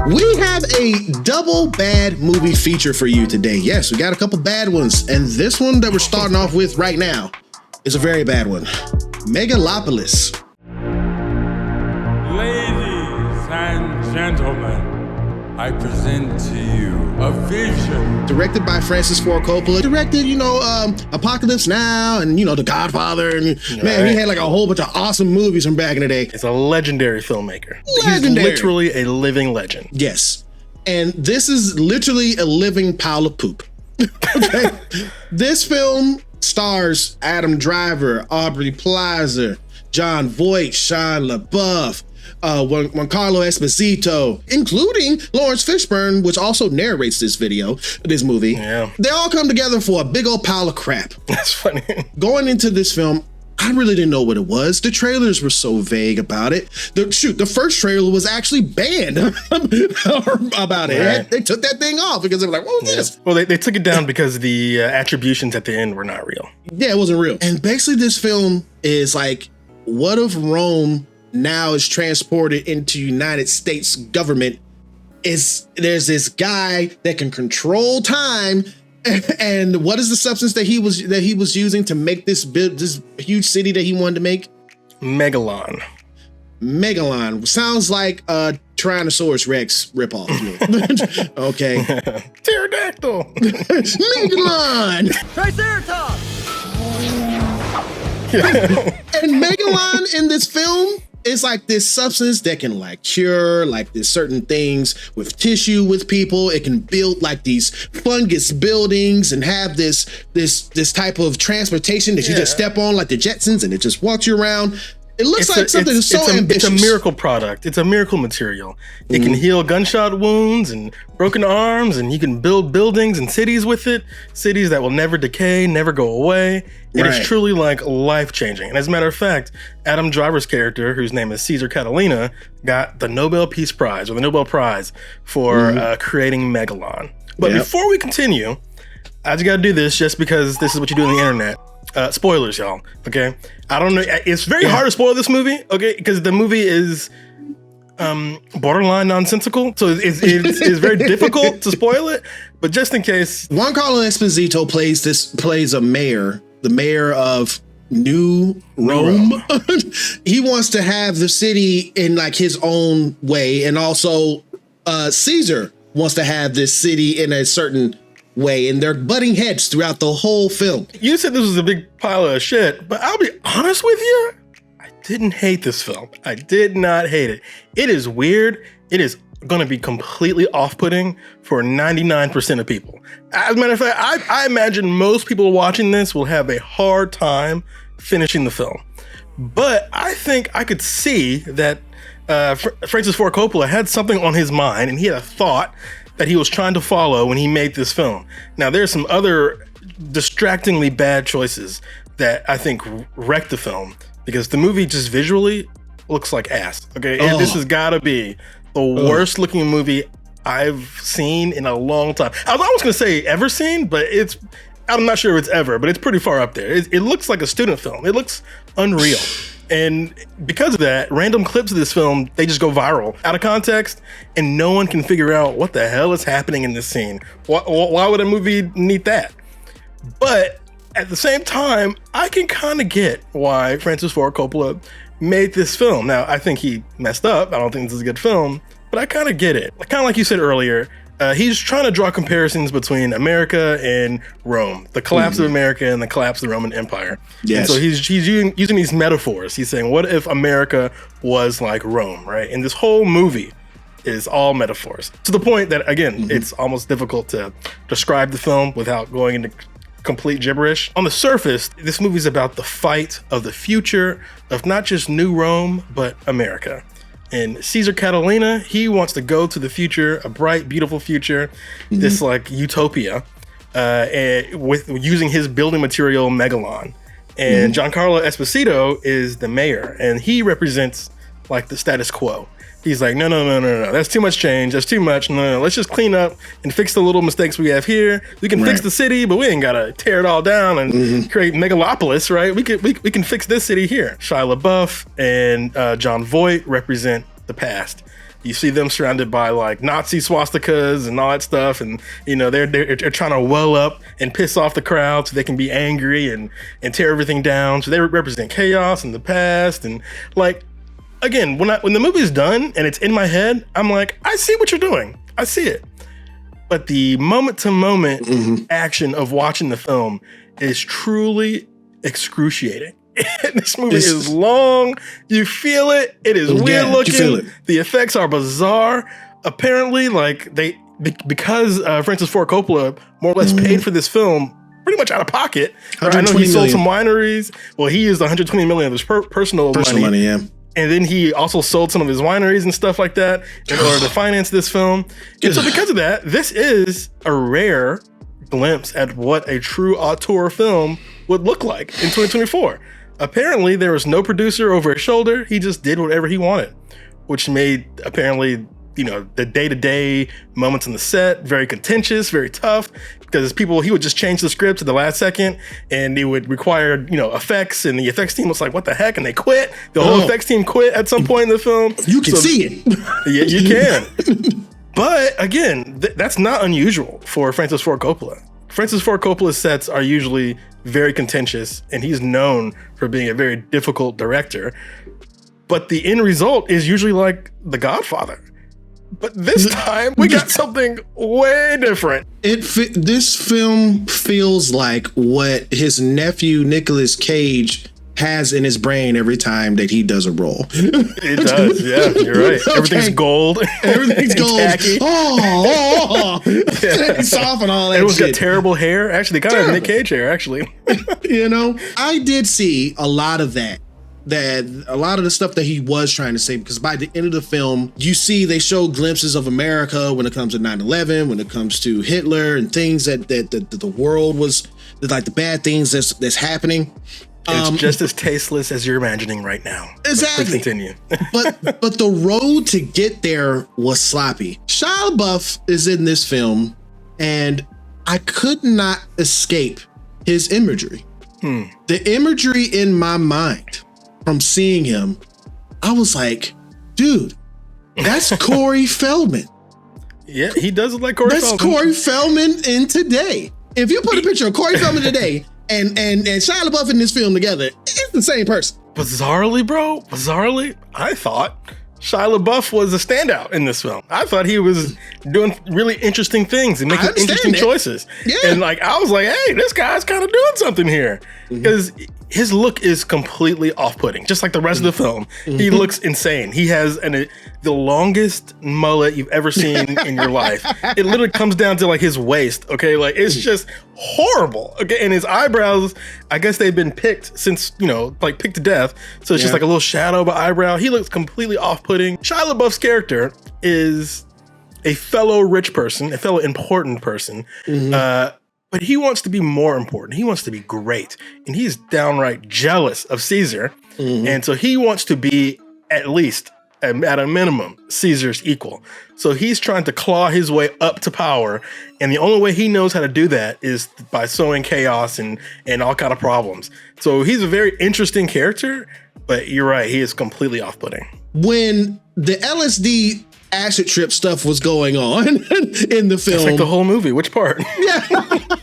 We have a double bad movie feature for you today. Yes, we got a couple bad ones, and this one that we're starting off with right now is a very bad one. Megalopolis. Ladies and gentlemen, I present to you a vision. Directed by Francis Ford Coppola. Directed, Apocalypse Now and, The Godfather. And man, he had like a whole bunch of awesome movies from back in the day. It's a legendary filmmaker. Legendary. He's literally a living legend. Yes. And this is literally a living pile of poop. Okay. This film stars Adam Driver, Aubrey Plaza, Jon Voight, Shia LaBeouf, Giancarlo Esposito, including Lawrence Fishburne, which also narrates this movie. Yeah. They all come together for a big old pile of crap. That's funny. Going into this film, I really didn't know what it was. The trailers were so vague about it. The first trailer was actually banned about it. Right. They took that thing off because they were like, what was this? Well, they took it down because the attributions at the end were not real. Yeah, it wasn't real. And basically this film is like, what if Rome now is transported into United States government? There's this guy that can control time, and what is the substance that he was using to make this huge city that he wanted to make? Megalon. Sounds like a Tyrannosaurus Rex ripoff to me. Okay. Pterodactyl. Megalon. Triceratops. And Megalon in this film is like this substance that can like cure like this certain things with tissue with people. It can build like these fungus buildings and have this type of transportation that you just step on like the Jetsons and it just walks you around. It looks like something that's so ambitious. It's a miracle product. It's a miracle material. It can heal gunshot wounds and broken arms, and you can build buildings and cities with it. Cities that will never decay, never go away. It is truly like life-changing. And as a matter of fact, Adam Driver's character, whose name is Caesar Catalina, got the Nobel Peace Prize, or the Nobel Prize, for creating Megalon. But before we continue, I just gotta do this just because this is what you do on the internet. Spoilers, y'all. Okay, I don't know. It's very hard to spoil this movie. Okay, because the movie is borderline nonsensical, so it's very difficult to spoil it. But just in case, Giancarlo Esposito plays a mayor, the mayor of New Rome. He wants to have the city in like his own way, and also Caesar wants to have this city in a certain way, and they're butting heads throughout the whole film. You said this was a big pile of shit, but I'll be honest with you, I didn't hate this film. I did not hate it. It is weird. It is going to be completely off-putting for 99% of people. As a matter of fact, I imagine most people watching this will have a hard time finishing the film. But I think I could see that Francis Ford Coppola had something on his mind, and he had a thought that he was trying to follow when he made this film. Now, there's some other distractingly bad choices that I think wrecked the film, because the movie just visually looks like ass. Okay, and this has got to be the worst looking movie I've seen in a long time. I was almost gonna say ever seen, but I'm not sure if it's ever, but it's pretty far up there. It looks like a student film. It looks unreal. And because of that, random clips of this film, they just go viral out of context, and no one can figure out what the hell is happening in this scene. Why would a movie need that? But at the same time, I can kind of get why Francis Ford Coppola made this film. Now, I think he messed up. I don't think this is a good film, but I kind of get it. Kind of like you said earlier, he's trying to draw comparisons between America and Rome, the collapse of America and the collapse of the Roman Empire. Yes. And so he's using these metaphors. He's saying, what if America was like Rome, right? And this whole movie is all metaphors, to the point that, again, it's almost difficult to describe the film without going into complete gibberish. On the surface, this movie is about the fight of the future of not just New Rome, but America. And Caesar Catalina, he wants to go to the future, a bright, beautiful future, this like utopia, with using his building material, Megalon. And Giancarlo Esposito is the mayor, and he represents like the status quo. He's like, no, that's too much change. That's too much. No, let's just clean up and fix the little mistakes we have here. We can fix the city, but we ain't gotta tear it all down and create Megalopolis, right? We can fix this city here. Shia LaBeouf and Jon Voight represent the past. You see them surrounded by like Nazi swastikas and all that stuff, and you know they're trying to well up and piss off the crowd so they can be angry and tear everything down. So they represent chaos in the past, and like again, when the movie's done and it's in my head, I'm like, I see what you're doing, I see it. But the moment to moment action of watching the film is truly excruciating. This movie is long. You feel it. It is weird looking. The effects are bizarre. Apparently, like because Francis Ford Coppola more or less paid for this film pretty much out of pocket. I know he sold some wineries. Well, he used 120 million of his personal money. Yeah. And then he also sold some of his wineries and stuff like that in order to finance this film. And so because of that, this is a rare glimpse at what a true auteur film would look like in 2024. Apparently, there was no producer over his shoulder. He just did whatever he wanted, which made apparently, you know, the day-to-day moments on the set very contentious, very tough, because he would just change the script at the last second, and it would require, you know, effects, and the effects team was like, what the heck? And they quit. The whole effects team quit at some point in the film. You can see it. Yeah, you can. But again, that's not unusual for Francis Ford Coppola. Francis Ford Coppola's sets are usually very contentious, and he's known for being a very difficult director. But the end result is usually like The Godfather. But this time, we got something way different. This film feels like what his nephew Nicolas Cage has in his brain every time that he does a role. It does, yeah, you're right. Everything's gold. Everything's gold. Tacky. Yeah. Soft and all that. Everyone's shit. got terrible hair. Actually, they kind of have Nick Cage hair, actually. You know, I did see a lot of that a lot of the stuff that he was trying to say, because by the end of the film, you see they show glimpses of America when it comes to 9/11, when it comes to Hitler and things that the world was, like the bad things that's happening. It's just as tasteless as you're imagining right now. Exactly. But continue. but the road to get there was sloppy. Shia LaBeouf is in this film, and I could not escape his imagery. The imagery in my mind from seeing him, I was like, dude, that's Corey Feldman. Yeah, he does look like Corey Feldman. That's Corey Feldman in today. If you put a picture of Corey Feldman today and Shia LaBeouf in this film together, it's the same person. Bizarrely, bro, I thought Shia LaBeouf was a standout in this film. I thought he was doing really interesting things and making interesting choices. Yeah. And like, I was like, hey, this guy's kind of doing something here. Because his look is completely off-putting, just like the rest of the film. He looks insane. He has the longest mullet you've ever seen in your life. It literally comes down to like his waist, okay? Like, it's just horrible, okay? And his eyebrows, I guess they've been picked since, you know, like picked to death. So it's just like a little shadow of an eyebrow. He looks completely off-putting. Shia LaBeouf's character is a fellow rich person, a fellow important person, but he wants to be more important. He wants to be great. And he's downright jealous of Caesar. And so he wants to be at least, at a minimum, Caesar's equal. So he's trying to claw his way up to power. And the only way he knows how to do that is by sowing chaos and all kind of problems. So he's a very interesting character, but you're right. He is completely off-putting. When the LSD acid trip stuff was going on in the film. It's like the whole movie. Which part? Yeah.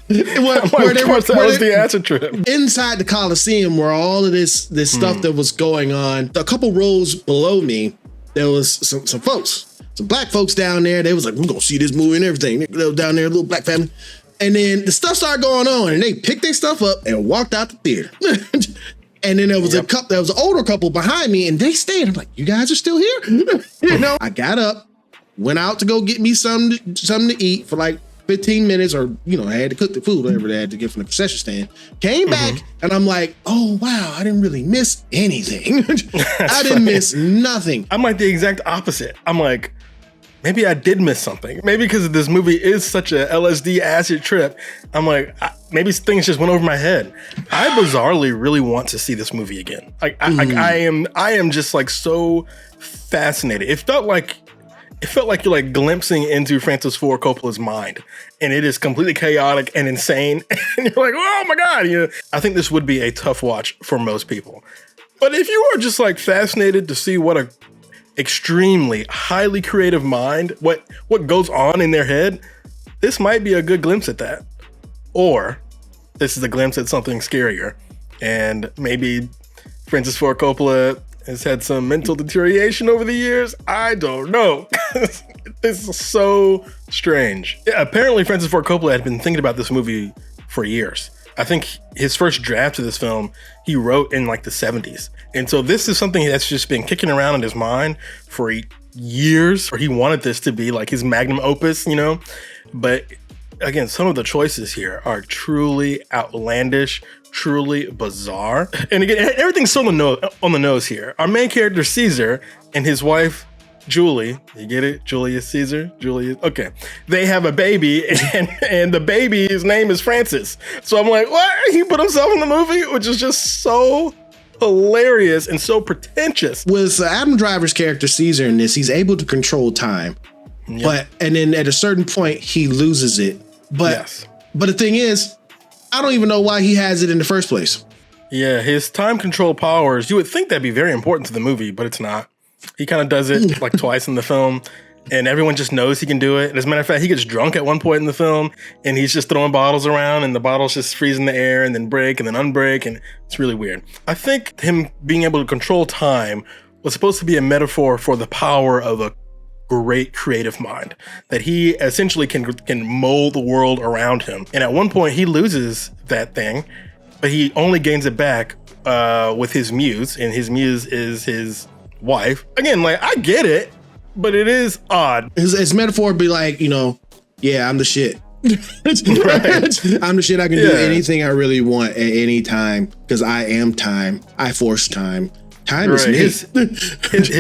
where the acid trip? Inside the Coliseum, where all of this stuff that was going on. A couple rows below me, there was some folks, some black folks down there. They was like, we're gonna see this movie and everything. They were down there, a little black family. And then the stuff started going on, and they picked their stuff up and walked out the theater. And then there was an older couple behind me, and they stayed. I'm like, you guys are still here? You know, I got up, went out to go get me something to eat for like 15 minutes, or, you know, I had to cook the food, whatever they had to get from the concession stand. Came back, and I'm like, oh, wow, I didn't really miss anything. I didn't miss nothing. I'm like the exact opposite. I'm like, maybe I did miss something. Maybe because this movie is such a LSD acid trip. I'm like, maybe things just went over my head. I bizarrely really want to see this movie again. Like, I am just like so fascinated. It felt like you're like glimpsing into Francis Ford Coppola's mind, and it is completely chaotic and insane. And you're like, oh my God. You know, I think this would be a tough watch for most people. But if you are just like fascinated to see what a extremely highly creative mind, what goes on in their head, this might be a good glimpse at that. Or this is a glimpse at something scarier. And maybe Francis Ford Coppola has had some mental deterioration over the years. I don't know. This is so strange. Yeah, apparently Francis Ford Coppola had been thinking about this movie for years. I think his first draft of this film, he wrote in like the 70s. And so this is something that's just been kicking around in his mind for years, or he wanted this to be like his magnum opus, you know? But again, some of the choices here are truly outlandish, truly bizarre. And again, everything's so on the nose here. Our main character, Caesar, and his wife, Julie, you get it? Julius Caesar? Julius. Okay. They have a baby, and the baby's name is Francis. So I'm like, what? He put himself in the movie, which is just so hilarious and so pretentious. With Adam Driver's character Caesar in this, he's able to control time. Yep. And then at a certain point, he loses it. But the thing is, I don't even know why he has it in the first place. Yeah, his time control powers, you would think that'd be very important to the movie, but it's not. He kind of does it like twice in the film, and everyone just knows he can do it. And as a matter of fact, he gets drunk at one point in the film, and he's just throwing bottles around, and the bottles just freeze in the air and then break and then unbreak, and it's really weird. I think him being able to control time was supposed to be a metaphor for the power of a great creative mind, that he essentially can mold the world around him. And at one point, he loses that thing, but he only gains it back with his muse, and his muse is his wife. Again, like, I get it, but it is odd. His metaphor would be like, you know, yeah, I'm the shit. Right. I'm the shit. I can do anything I really want at any time because I am time. I force time. Time is me.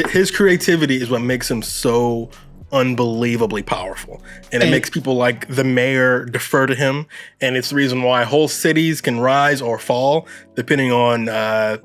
His creativity is what makes him so unbelievably powerful, and it makes people like the mayor defer to him, and it's the reason why whole cities can rise or fall depending on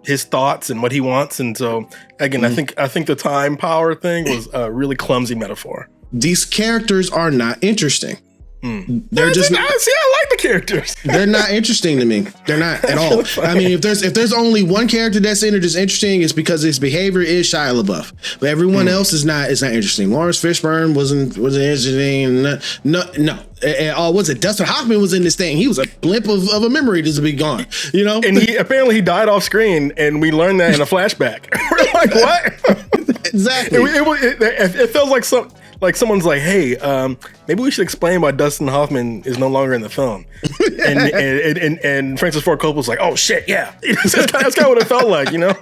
his thoughts and what he wants. And so again, I think the time power thing was a really clumsy metaphor. These characters are not interesting. They're just I like the characters. They're not interesting to me. They're not at all. I mean, if there's only one character that's interesting, it's because his behavior is Shia LaBeouf. But everyone else is not interesting. Lawrence Fishburne wasn't interesting. No. Was it Dustin Hoffman was in this thing? He was a blip of a memory to be gone. You know, and he apparently died off screen, and we learned that in a flashback. We're like, what? Exactly. It felt like someone's like, hey, maybe we should explain why Dustin Hoffman is no longer in the film. And Francis Ford Coppola's like, oh shit, yeah. That's kind of what it felt like, you know?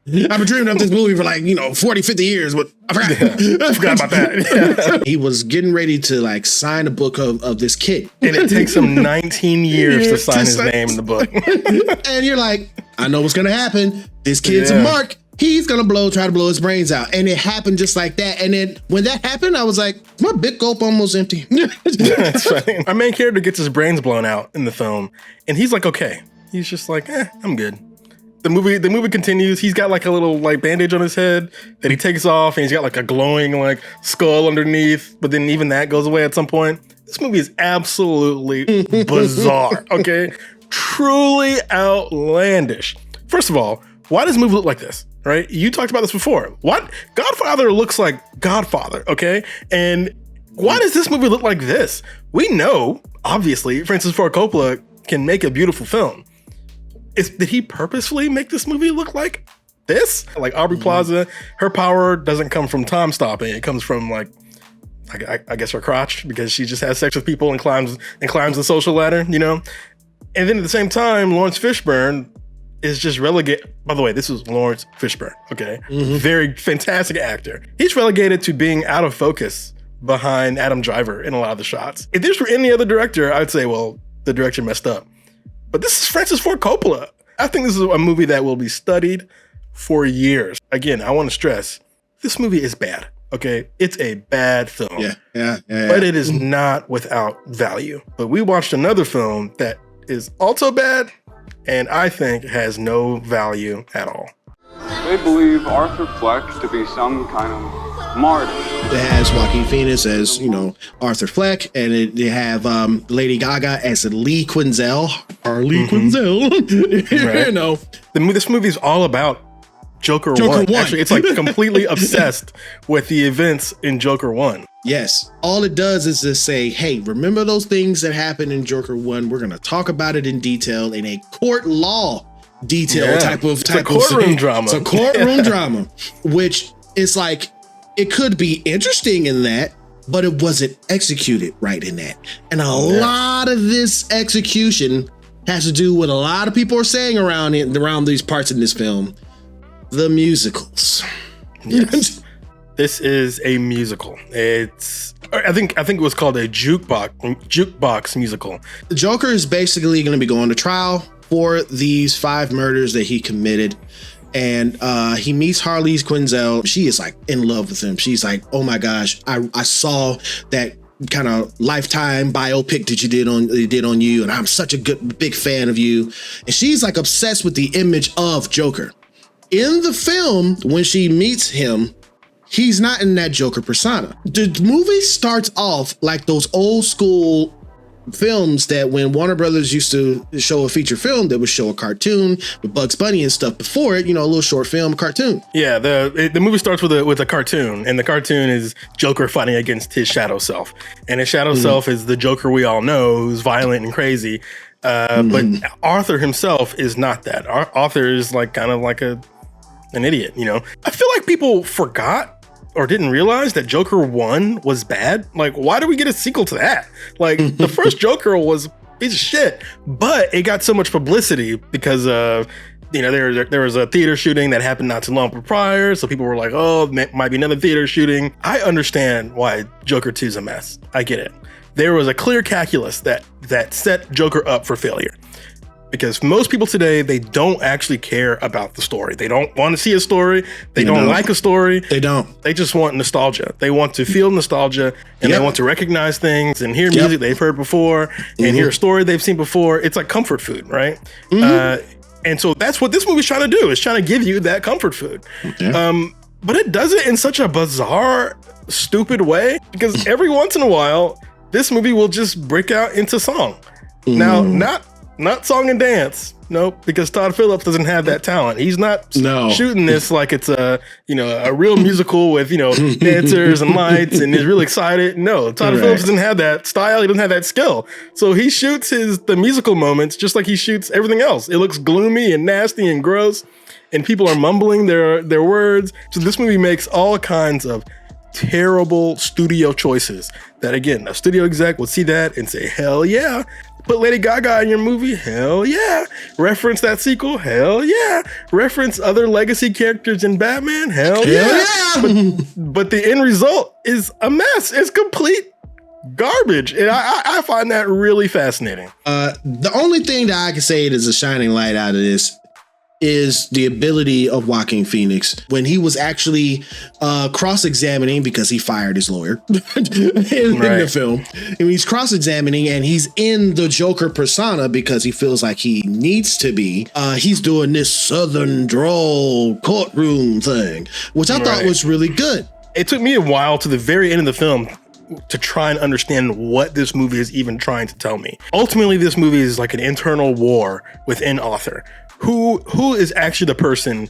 I've been dreaming of this movie for like, 40, 50 years, but I forgot. I forgot about that. Yeah. He was getting ready to like sign a book of this kid. And it takes him 19 years to sign his name in the book. And you're like, I know what's going to happen. This kid's a mark. He's going to try to blow his brains out. And it happened just like that. And then when that happened, I was like, my big gulp almost empty. That's funny. Our main character gets his brains blown out in the film. And he's like, okay. He's just like, I'm good. The movie continues. He's got like a little like bandage on his head that he takes off. And he's got like a glowing like skull underneath. But then even that goes away at some point. This movie is absolutely bizarre. Okay. Truly outlandish. First of all, why does the movie look like this? Right? You talked about this before. What? Godfather looks like Godfather, okay? And why does this movie look like this? We know, obviously, Francis Ford Coppola can make a beautiful film. Did he purposefully make this movie look like this? Like Aubrey Plaza, her power doesn't come from time stopping. It comes from like, I guess her crotch, because she just has sex with people and climbs the social ladder, you know? And then at the same time, Lawrence Fishburne is just relegated. By the way, this is Lawrence Fishburne, okay? Very fantastic actor. He's relegated to being out of focus behind Adam Driver in a lot of the shots. If this were any other director, I'd say, well, the director messed up. But this is Francis Ford Coppola. I think this is a movie that will be studied for years. Again, I want to stress, this movie is bad, okay? It's a bad film. Yeah. But it is not without value. But we watched another film that is also bad, and I think has no value at all. They believe Arthur Fleck to be some kind of martyr. It has Joaquin Phoenix as, Arthur Fleck, and they have Lady Gaga as Lee Quinzel. Or Lee Quinzel. Right. This movie is all about Joker 1. Actually, it's like completely obsessed with the events in Joker 1. Yes. All it does is just say, hey, remember those things that happened in Joker 1? We're going to talk about it in detail in a court law type of courtroom drama. It's a courtroom drama, which is like, it could be interesting in that, but it wasn't executed right in that. And a lot of this execution has to do with a lot of people are saying around these parts in this film, the musicals. Yes. This is a musical. I think it was called a jukebox musical. The Joker is basically going to be going to trial for these 5 murders that he committed. And he meets Harley Quinzel. She is like in love with him. She's like, oh my gosh, I saw that kind of Lifetime biopic that they did on you, and I'm such a big fan of you. And she's like obsessed with the image of Joker. In the film, when she meets him, he's not in that Joker persona. The movie starts off like those old school films that when Warner Brothers used to show a feature film, they would show a cartoon with Bugs Bunny and stuff before it, a little short film cartoon. Yeah, the movie starts with a cartoon, and the cartoon is Joker fighting against his shadow self. And his shadow self is the Joker we all know, who's violent and crazy. But Arthur himself is not that. Arthur is like kind of like an idiot, I feel like people forgot or didn't realize that Joker 1 was bad. Like, why did we get a sequel to that? Like, the first Joker was a piece of shit, but it got so much publicity because there was a theater shooting that happened not too long prior, so people were like, oh, might be another theater shooting. I understand why Joker 2 is a mess. I get it. There was a clear calculus that set Joker up for failure. Because most people today, they don't actually care about the story. They don't want to see a story. They don't like a story. They don't. They just want nostalgia. They want to feel nostalgia, and they want to recognize things and hear music they've heard before and hear a story they've seen before. It's like comfort food, right? And so that's what this movie's trying to do. It's trying to give you that comfort food. But it does it in such a bizarre, stupid way, because every once in a while, this movie will just break out into song. Now, not song and dance. Nope, because Todd Phillips doesn't have that talent. He's not shooting this like it's a real musical with dancers and lights and is really excited. No, Todd Phillips doesn't have that style. He doesn't have that skill. So he shoots the musical moments just like he shoots everything else. It looks gloomy and nasty and gross, and people are mumbling their words. So this movie makes all kinds of terrible studio choices that, again, a studio exec would see that and say, hell yeah. Put Lady Gaga in your movie? Hell yeah. Reference that sequel? Hell yeah. Reference other legacy characters in Batman? Hell yeah. But the end result is a mess. It's complete garbage. And I find that really fascinating. The only thing that I can say is a shining light out of this is the ability of Joaquin Phoenix when he was actually cross-examining, because he fired his lawyer in the film. And he's cross-examining and he's in the Joker persona because he feels like he needs to be. He's doing this Southern drawl courtroom thing, which I thought was really good. It took me a while to the very end of the film to try and understand what this movie is even trying to tell me. Ultimately, this movie is like an internal war within Arthur. Who is actually the person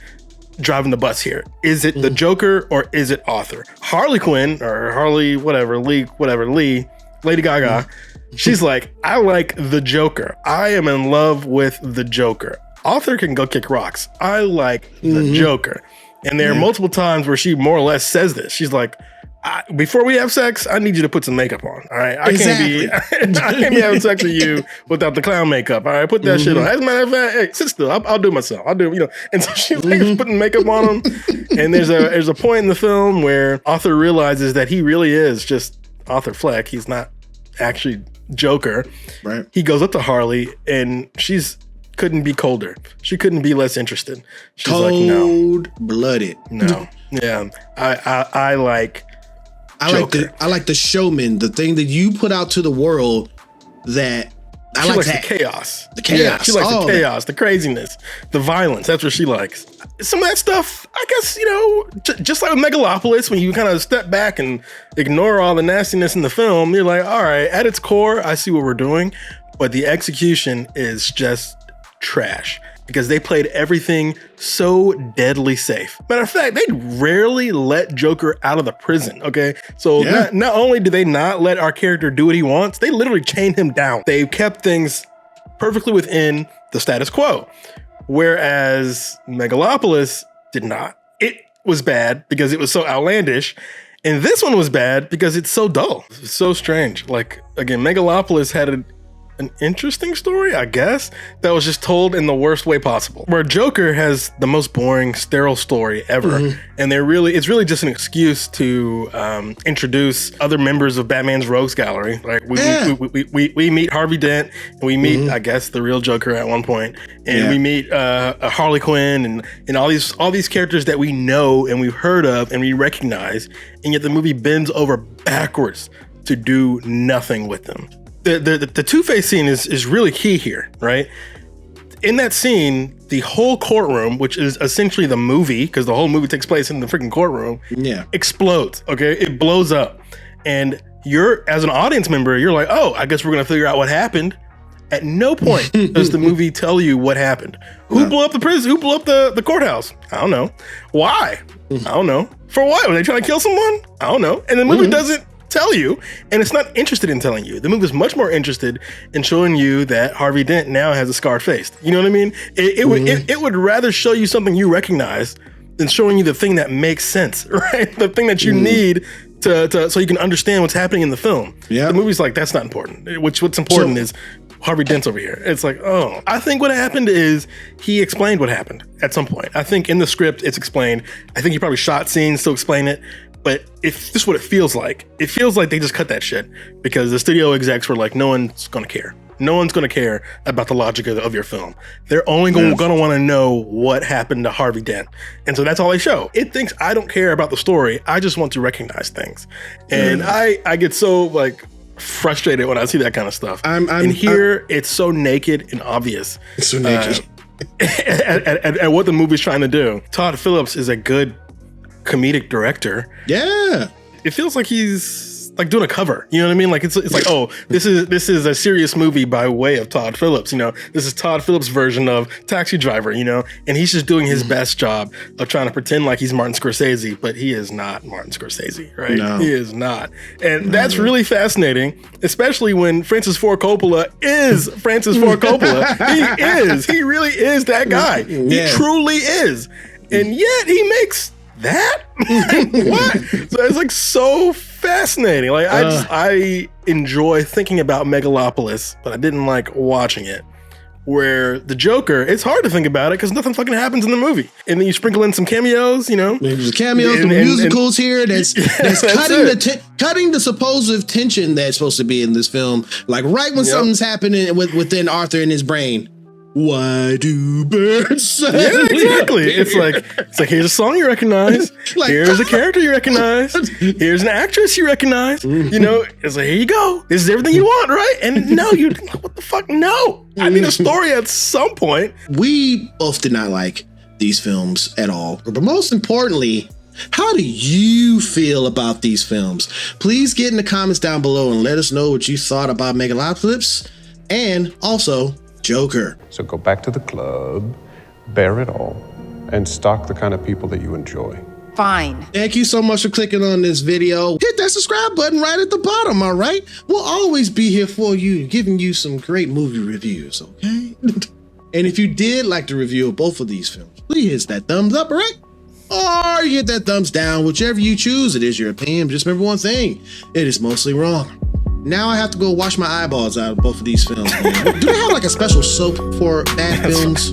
driving the bus here? Is it the Joker or is it Arthur? Harley Quinn or Harley Lee, Lady Gaga, she's like, I like the Joker. I am in love with the Joker. Arthur can go kick rocks. I like the Joker. And there are multiple times where she more or less says this. She's like, before we have sex, I need you to put some makeup on. All right. I can't be having sex with you without the clown makeup. All right. Put that shit on. As a matter of fact, hey, sit still. I'll do it myself. I'll do it, And so she's like putting makeup on him. And there's a point in the film where Arthur realizes that he really is just Arthur Fleck. He's not actually Joker. Right. He goes up to Harley and couldn't be colder. She couldn't be less interested. She's cold-blooded. No. Yeah. I like the showman, the thing that you put out to the world that she likes the chaos. The chaos. Yeah, she likes the chaos, the craziness, the violence. That's what she likes. Some of that stuff, I guess, just like with Megalopolis, when you kind of step back and ignore all the nastiness in the film, you're like, all right, at its core, I see what we're doing, but the execution is just trash. because they played everything so deadly safe. Matter of fact, they rarely let Joker out of the prison, okay? So not only do they not let our character do what he wants, they literally chain him down. They kept things perfectly within the status quo, whereas Megalopolis did not. It was bad because it was so outlandish, and this one was bad because it's so dull. It's so strange. Like, again, Megalopolis had an interesting story, I guess, that was just told in the worst way possible. Where Joker has the most boring, sterile story ever, and it's really just an excuse to introduce other members of Batman's Rogues Gallery. Like we meet Harvey Dent, and we meet, I guess, the real Joker at one point, and we meet Harley Quinn, and all these characters that we know and we've heard of and we recognize, and yet the movie bends over backwards to do nothing with them. The Two-Face scene is really key here, right? In that scene, the whole courtroom, which is essentially the movie, because the whole movie takes place in the freaking courtroom, explodes, okay? It blows up. And you're, as an audience member, you're like, oh, I guess we're going to figure out what happened. At no point does the movie tell you what happened. Who blew up the prison? Who blew up the courthouse? I don't know. Why? I don't know. For what? Were they trying to kill someone? I don't know. And the movie doesn't tell you, and it's not interested in telling you. The movie is much more interested in showing you that Harvey Dent now has a scarred face. You know what I mean? It would rather show you something you recognize than showing you the thing that makes sense, right? The thing that you need to so you can understand what's happening in the film. Yeah, the movie's like, that's not important. What's important is Harvey Dent's over here. It's like, oh, I think what happened is he explained what happened at some point. I think in the script it's explained. I think he probably shot scenes to explain it. But if this is what it feels like they just cut that shit because the studio execs were like, no one's going to care. No one's going to care about the logic of your film. They're only going to want to know what happened to Harvey Dent. And so that's all they show. It thinks I don't care about the story. I just want to recognize things. And I get so like frustrated when I see that kind of stuff. It's so naked and obvious. It's so naked. At what the movie's trying to do. Todd Phillips is a good comedic director. Yeah, it feels like he's like doing a cover. You know what I mean? Like it's like, oh, this is a serious movie by way of Todd Phillips. You know, this is Todd Phillips' version of Taxi Driver. You know, and he's just doing his best job of trying to pretend like he's Martin Scorsese, but he is not Martin Scorsese, right? No. He is not, and that's really fascinating, especially when Francis Ford Coppola is Francis Ford Coppola. He really is that guy. He truly is, and yet he makes that? What? So it's like so fascinating. Like I enjoy thinking about Megalopolis, but I didn't like watching it. Where the Joker, it's hard to think about it because nothing fucking happens in the movie. And then you sprinkle in some cameos, you know. There's cameos, the musicals here that's cutting the supposed tension that's supposed to be in this film. Like right when something's happening within Arthur in his brain. Why do birds sing? Yeah, exactly. It's like here's a song you recognize. Like, here's a character you recognize. Here's an actress you recognize. You know, it's like, here you go. This is everything you want, right? And no, what the fuck? No. I need a story at some point. We both did not like these films at all. But most importantly, how do you feel about these films? Please get in the comments down below and let us know what you thought about Megalopolis and also Joker. So go back to the club, bear it all, and stalk the kind of people that you enjoy. Fine. Thank you so much for clicking on this video. Hit that subscribe button right at the bottom, all right? We'll always be here for you, giving you some great movie reviews, okay? And if you did like the review of both of these films, please hit that thumbs up, all right? Or you hit that thumbs down, whichever you choose. It is your opinion. Just remember one thing, it is mostly wrong. Now I have to go wash my eyeballs out of both of these films. Man. Do they have like a special soap for bad films?